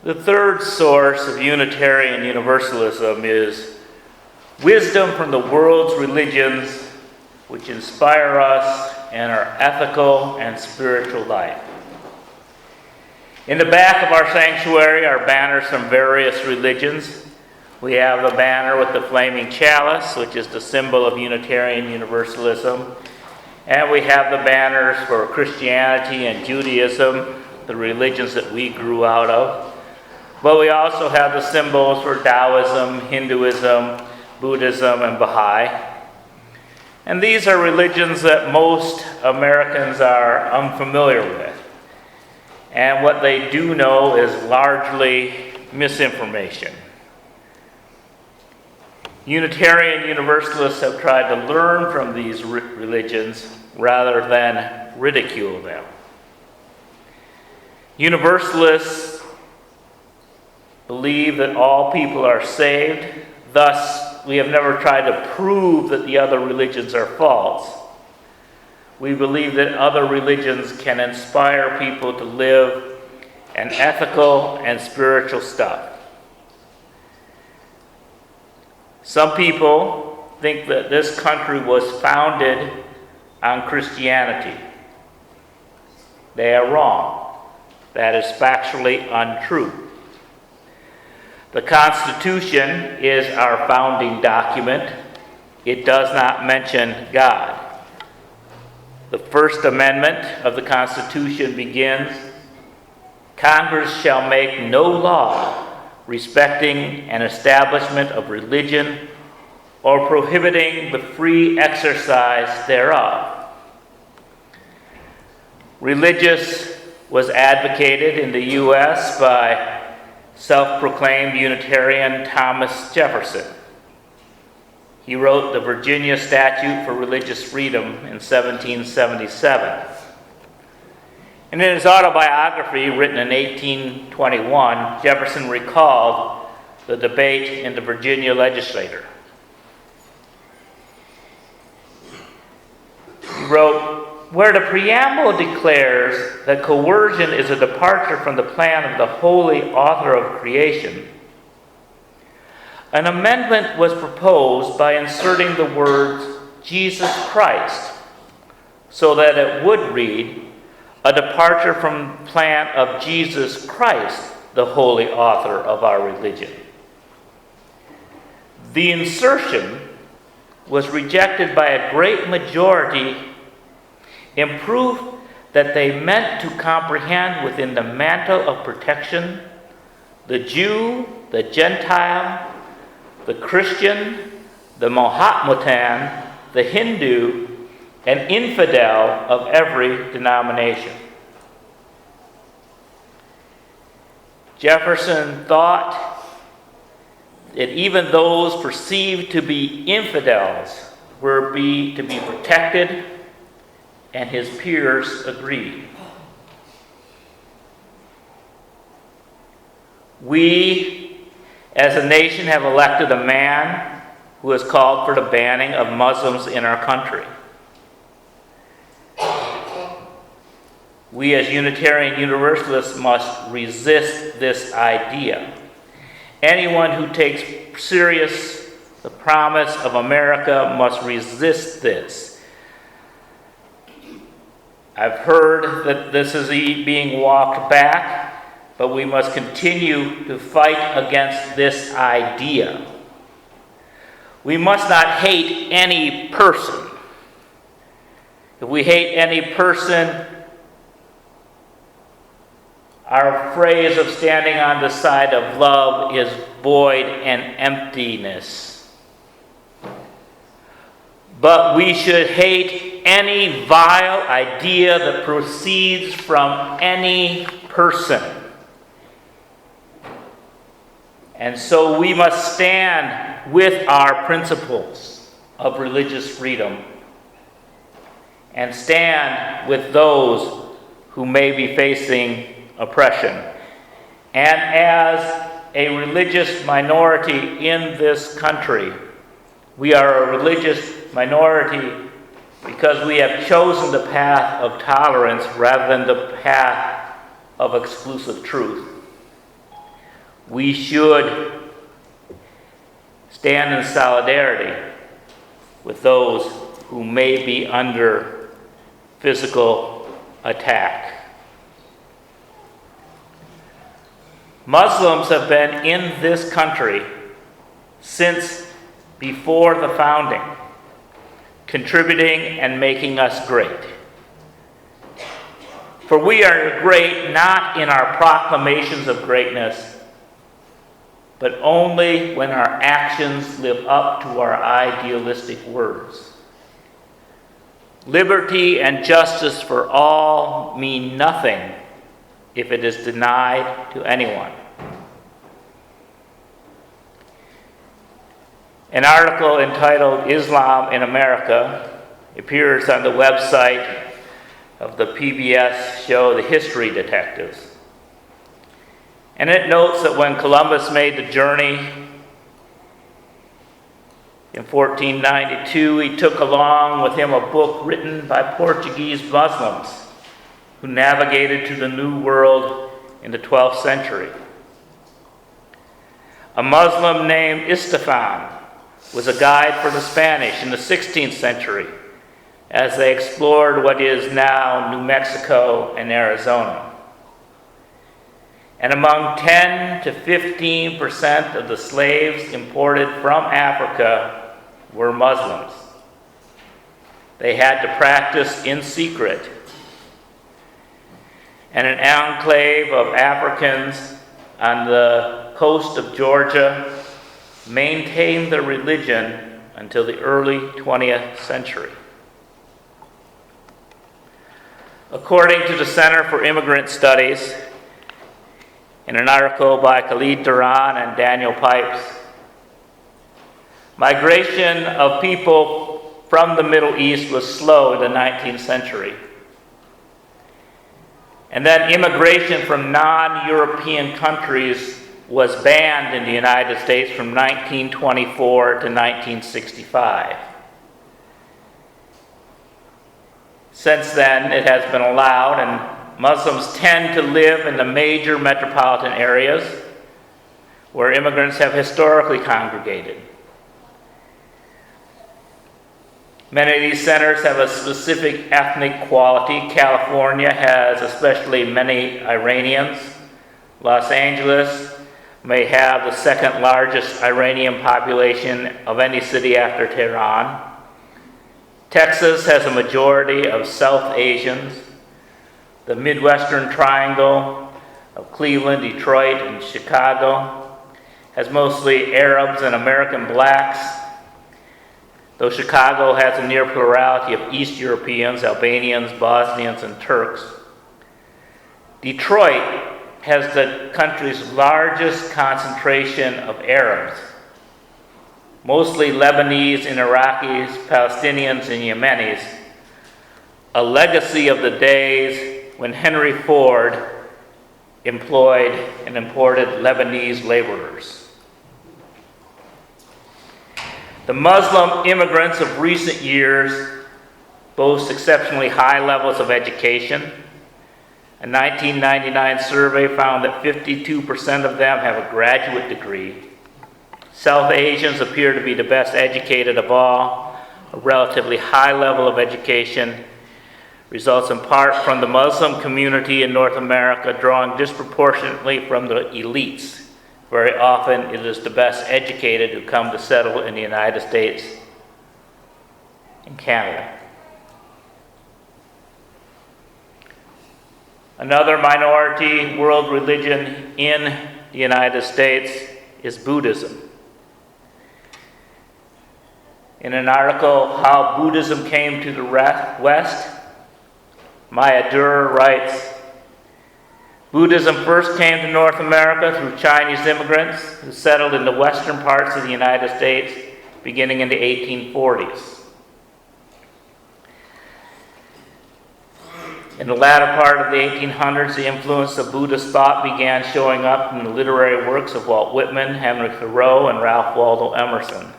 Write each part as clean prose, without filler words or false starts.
The third source of Unitarian Universalism is wisdom from the world's religions which inspire us in our ethical and spiritual life. In the back of our sanctuary are banners from various religions. We have the banner with the flaming chalice, which is the symbol of Unitarian Universalism. And we have the banners for Christianity and Judaism, the religions that we grew out of. But we also have the symbols for Taoism, Hinduism, Buddhism, and Baha'i. And these are religions that most Americans are unfamiliar with. And what they do know is largely misinformation. Unitarian Universalists have tried to learn from these religions rather than ridicule them. Universalists believe that all people are saved. Thus, we have never tried to prove that the other religions are false. We believe that other religions can inspire people to live an ethical and spiritual stuff. Some people think that this country was founded on Christianity. They are wrong. That is factually untrue. The Constitution is our founding document. It does not mention God. The First Amendment of the Constitution begins, "Congress shall make no law respecting an establishment of religion or prohibiting the free exercise thereof." Religious was advocated in the U.S. by self-proclaimed Unitarian Thomas Jefferson. He wrote the Virginia Statute for Religious Freedom in 1777. And in his autobiography, written in 1821, Jefferson recalled the debate in the Virginia legislature. He wrote, "Where the preamble declares that coercion is a departure from the plan of the holy author of creation, an amendment was proposed by inserting the words Jesus Christ, so that it would read, a departure from the plan of Jesus Christ, the holy author of our religion." The insertion was rejected by a great majority in proof that they meant to comprehend within the mantle of protection the Jew, the Gentile, the Christian, the Mohammedan, the Hindu, and infidel of every denomination. Jefferson thought that even those perceived to be infidels were to be protected, and his peers agreed. We, as a nation, have elected a man who has called for the banning of Muslims in our country. We, as Unitarian Universalists, must resist this idea. Anyone who takes serious the promise of America must resist this. I've heard that this is being walked back, but we must continue to fight against this idea. We must not hate any person. If we hate any person, our phrase of standing on the side of love is void and emptiness. But we should hate any vile idea that proceeds from any person. And so we must stand with our principles of religious freedom and stand with those who may be facing oppression. And as a religious minority in this country, we are a religious minority because we have chosen the path of tolerance rather than the path of exclusive truth. we should stand in solidarity with those who may be under physical attack. Muslims have been in this country since before the founding, contributing and making us great. For we are great not in our proclamations of greatness, but only when our actions live up to our idealistic words. Liberty and justice for all mean nothing if it is denied to anyone. An article entitled Islam in America appears on the website of the PBS show The History Detectives. And it notes that when Columbus made the journey in 1492, he took along with him a book written by Portuguese Muslims who navigated to the New World in the 12th century. A Muslim named Istefan was a guide for the Spanish in the 16th century as they explored what is now New Mexico and Arizona. And among 10 to 15% of the slaves imported from Africa were Muslims. They had to practice in secret. And an enclave of Africans on the coast of Georgia maintained their religion until the early 20th century. According to the Center for Immigrant Studies, in an article by Khalid, Durán, and Daniel Pipes, migration of people from the Middle East was slow in the 19th century. And then immigration from non-European countries was banned in the United States from 1924 to 1965. Since then, it has been allowed, and Muslims tend to live in the major metropolitan areas where immigrants have historically congregated. Many of these centers have a specific ethnic quality. California has especially many Iranians. Los Angeles may have the second largest Iranian population of any city after Tehran. Texas has a majority of South Asians. The Midwestern Triangle of Cleveland, Detroit, and Chicago has mostly Arabs and American blacks, though Chicago has a near plurality of East Europeans, Albanians, Bosnians, and Turks. Detroit has the country's largest concentration of Arabs, mostly Lebanese and Iraqis, Palestinians, and Yemenis, a legacy of the days when Henry Ford employed and imported Lebanese laborers. The Muslim immigrants of recent years boast exceptionally high levels of education. A 1999 survey found that 52% of them have a graduate degree. South Asians appear to be the best educated of all. A relatively high level of education results in part from the Muslim community in North America drawing disproportionately from the elites. Very often it is the best educated who come to settle in the United States and Canada. Another minority world religion in the United States is Buddhism. In an article, How Buddhism Came to the West, Maia Duerr writes, Buddhism first came to North America through Chinese immigrants who settled in the western parts of the United States beginning in the 1840s. In the latter part of the 1800s, the influence of Buddhist thought began showing up in the literary works of Walt Whitman, Henry Thoreau, and Ralph Waldo Emerson.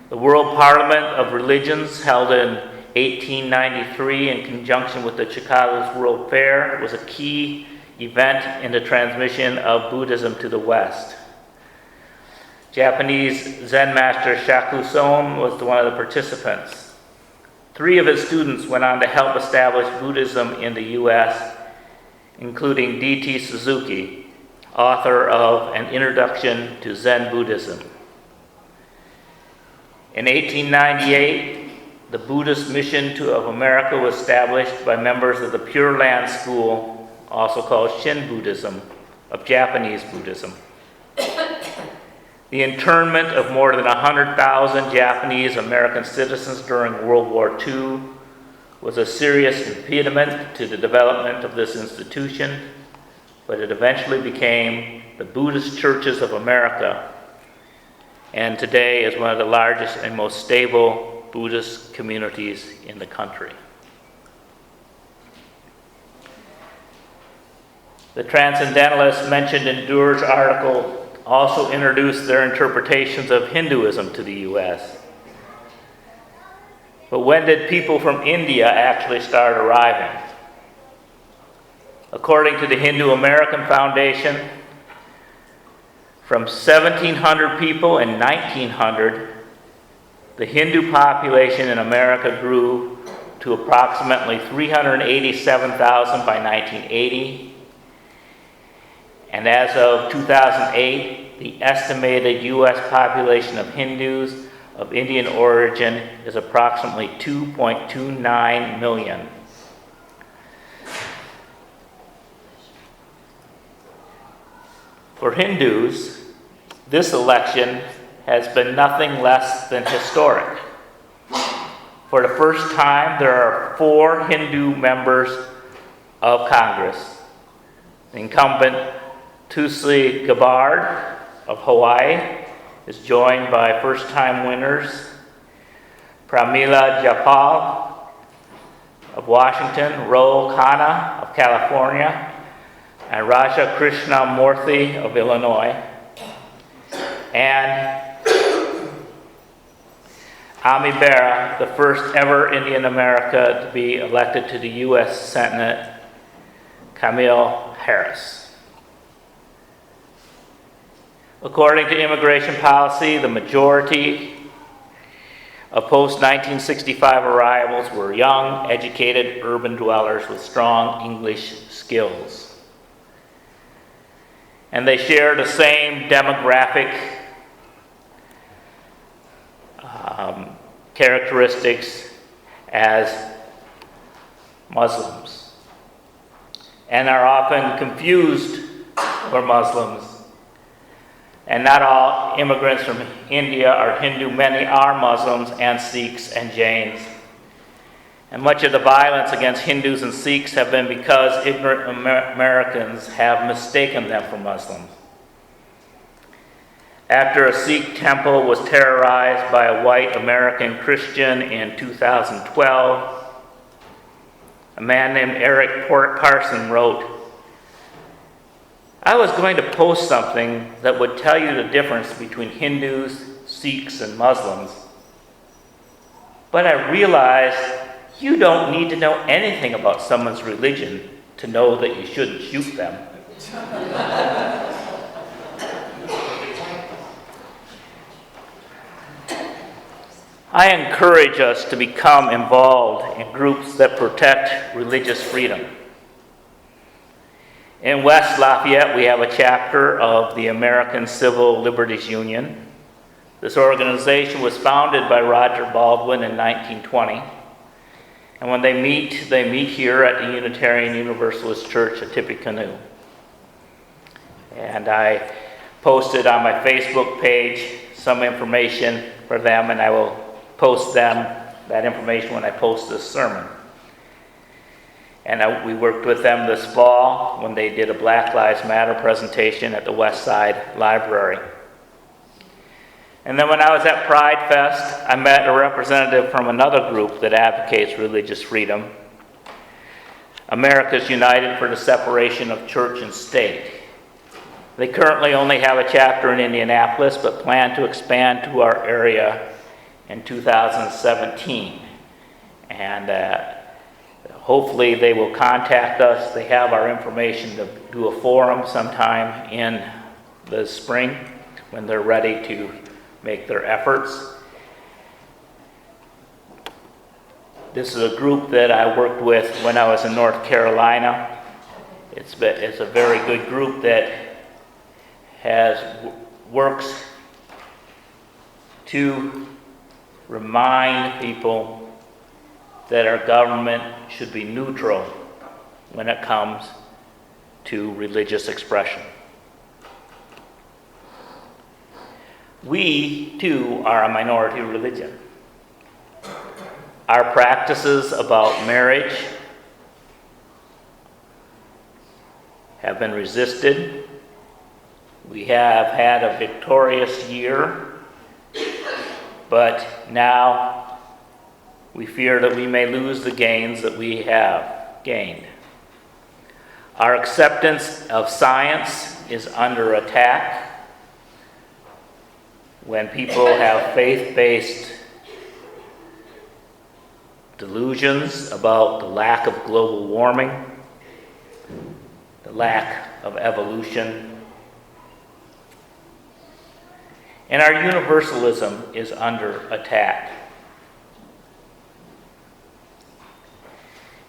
The World Parliament of Religions, held in 1893 in conjunction with the Chicago's World Fair, was a key event in the transmission of Buddhism to the West. Japanese Zen master Shakuson was one of the participants. 3 of his students went on to help establish Buddhism in the U.S., including D.T. Suzuki, author of An Introduction to Zen Buddhism. In 1898, the Buddhist Mission of America was established by members of the Pure Land School, also called Shin Buddhism, of Japanese Buddhism. The internment of more than 100,000 Japanese American citizens during World War II was a serious impediment to the development of this institution, but it eventually became the Buddhist Churches of America, and today is one of the largest and most stable Buddhist communities in the country. The Transcendentalists mentioned in Duerr's article also introduced their interpretations of Hinduism to the U.S. But when did people from India actually start arriving? According to the Hindu American Foundation, from 1,700 people in 1900, the Hindu population in America grew to approximately 387,000 by 1980. And as of 2008, the estimated U.S. population of Hindus of Indian origin is approximately 2.29 million. For Hindus, this election has been nothing less than historic. For the first time, there are 4 Hindu members of Congress. The incumbent Tulsi Gabbard of Hawaii is joined by first-time winners Pramila Jayapal of Washington, Ro Khanna of California, and Raja Krishnamurthy of Illinois, and Ami Bera, the first ever Indian American to be elected to the U.S. Senate, Kamala Harris. According to immigration policy, the majority of post-1965 arrivals were young, educated urban dwellers with strong English skills. And they share the same demographic characteristics as Muslims, and are often confused for Muslims. And not all immigrants from India are Hindu. Many are Muslims and Sikhs and Jains. And much of the violence against Hindus and Sikhs have been because ignorant Americans have mistaken them for Muslims. After a Sikh temple was terrorized by a white American Christian in 2012, a man named Eric Parson wrote, "I was going to post something that would tell you the difference between Hindus, Sikhs, and Muslims. But I realized you don't need to know anything about someone's religion to know that you shouldn't shoot them." I encourage us to become involved in groups that protect religious freedom. In West Lafayette, we have a chapter of the American Civil Liberties Union. This organization was founded by Roger Baldwin in 1920. And when they meet here at the Unitarian Universalist Church at Tippecanoe. And I posted on my Facebook page some information for them, and I will post that information when I post this sermon. And we worked with them this fall when they did a Black Lives Matter presentation at the West Side Library. And then when I was at Pride Fest, I met a representative from another group that advocates religious freedom, America's United for the Separation of Church and State. They currently only have a chapter in Indianapolis, but plan to expand to our area in 2017. And hopefully they will contact us. They have our information to do a forum sometime in the spring when they're ready to make their efforts. This is a group that I worked with when I was in North Carolina. It's a very good group that works to remind people that our government should be neutral when it comes to religious expression. We, too, are a minority religion. Our practices about marriage have been resisted. We have had a victorious year, but now we fear that we may lose the gains that we have gained. Our acceptance of science is under attack when people have faith-based delusions about the lack of global warming, the lack of evolution. And our universalism is under attack.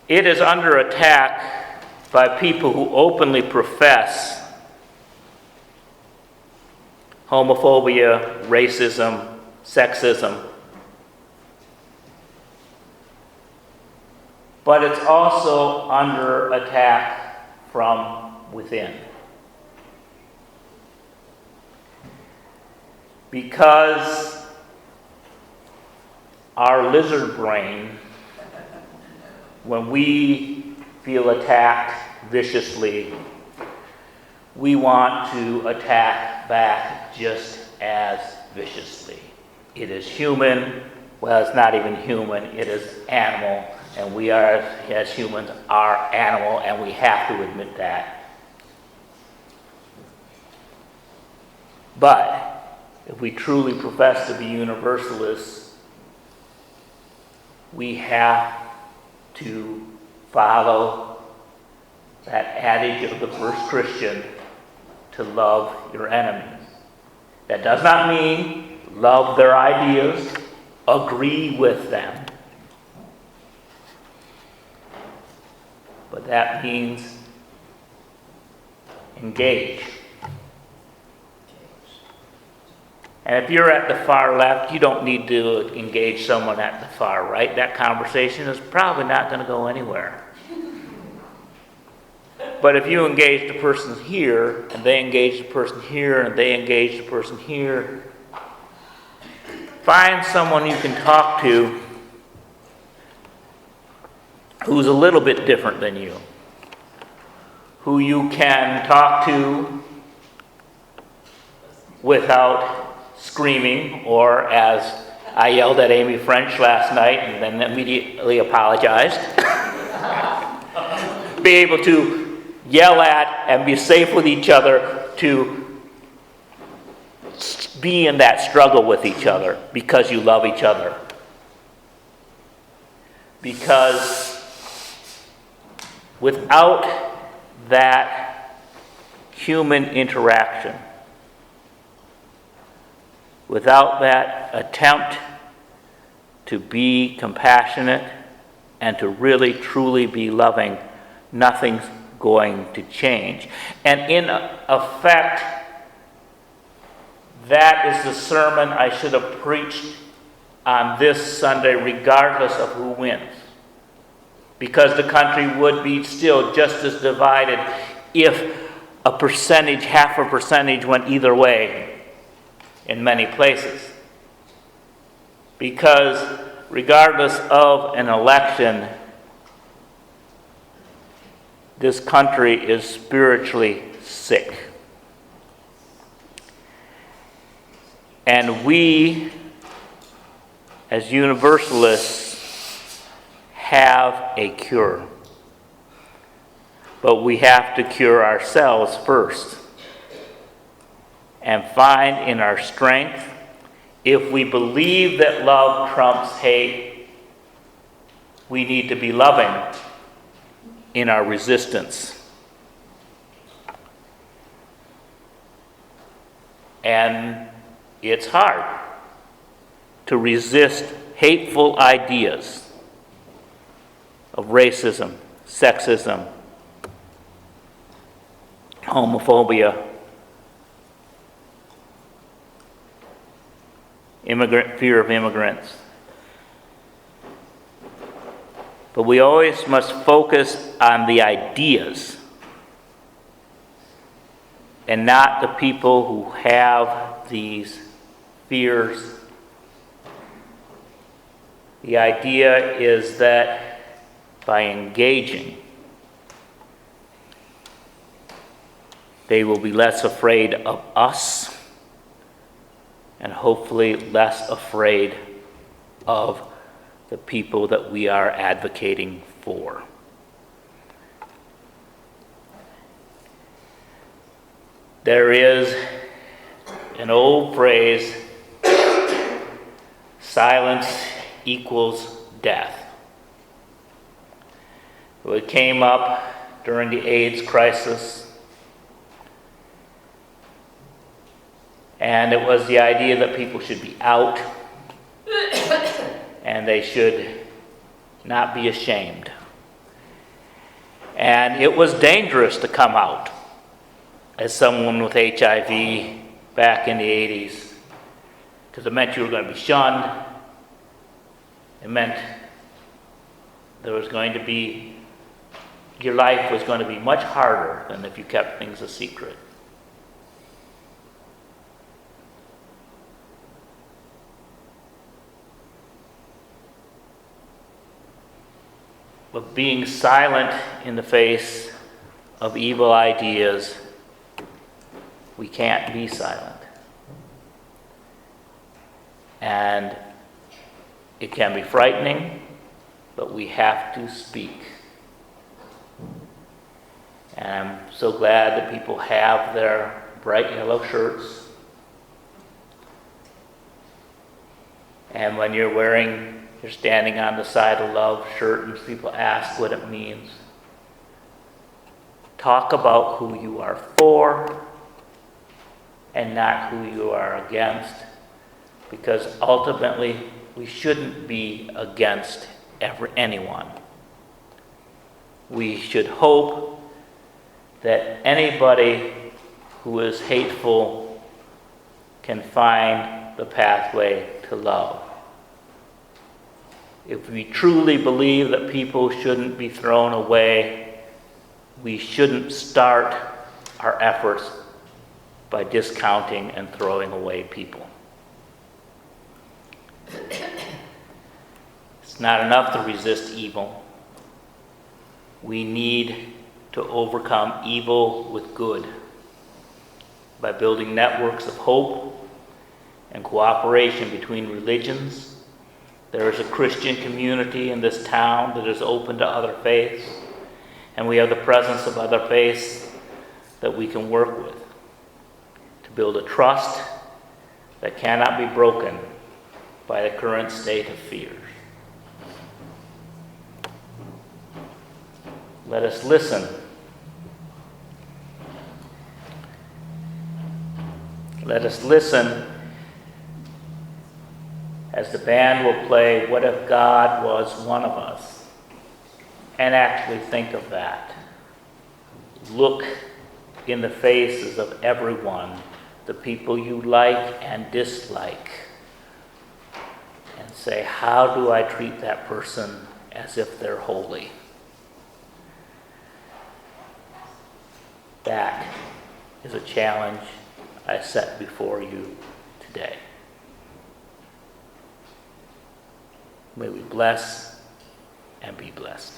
It is under attack by people who openly profess homophobia, racism, sexism. But it's also under attack from within. Because our lizard brain, when we feel attacked viciously, we want to attack back just as viciously. It is human. Well, it's not even human. It is animal. And we are, as humans, are animal, and we have to admit that. But if we truly profess to be universalists, we have to follow that adage of the first Christian, to love your enemies. That does not mean love their ideas, agree with them. But that means engage. And if you're at the far left, you don't need to engage someone at the far right. That conversation is probably not going to go anywhere. But if you engage the person here, and they engage the person here, and they engage the person here, find someone you can talk to who's a little bit different than you, who you can talk to without screaming, or as I yelled at Amy French last night and then immediately apologized, be able to yell at and be safe with each other, to be in that struggle with each other because you love each other. Because without that human interaction, without that attempt to be compassionate and to really truly be loving, nothing's going to change. And in effect, that is the sermon I should have preached on this Sunday, regardless of who wins. Because the country would be still just as divided if a percentage, half a percentage, went either way in many places. Because regardless of an election, this country is spiritually sick. And we, as universalists, have a cure. But we have to cure ourselves first and find in our strength, if we believe that love trumps hate, we need to be loving in our resistance. And it's hard to resist hateful ideas of racism, sexism, homophobia, fear of immigrants. But we always must focus on the ideas and not the people who have these fears. The idea is that by engaging, they will be less afraid of us and hopefully less afraid of the people that we are advocating for. There is an old phrase, silence equals death. It came up during the AIDS crisis, and it was the idea that people should be out and they should not be ashamed. And it was dangerous to come out as someone with HIV back in the 80s, because it meant you were going to be shunned. It meant there was going to be, your life was going to be much harder than if you kept things a secret. But being silent in the face of evil ideas, we can't be silent. And it can be frightening, but we have to speak. And I'm so glad that people have their bright yellow shirts. And when you're standing on the side of love shirt and people ask what it means, talk about who you are for and not who you are against, because ultimately we shouldn't be against anyone. We should hope that anybody who is hateful can find the pathway to love. If we truly believe that people shouldn't be thrown away, we shouldn't start our efforts by discounting and throwing away people. It's not enough to resist evil. We need to overcome evil with good by building networks of hope and cooperation between religions. There is a Christian community in this town that is open to other faiths, and we have the presence of other faiths that we can work with to build a trust that cannot be broken by the current state of fear. Let us listen. Let us listen as the band will play What If God Was One of Us, and actually think of that. Look in the faces of everyone, the people you like and dislike, and say, how do I treat that person as if they're holy? That is a challenge I set before you today. May we bless and be blessed.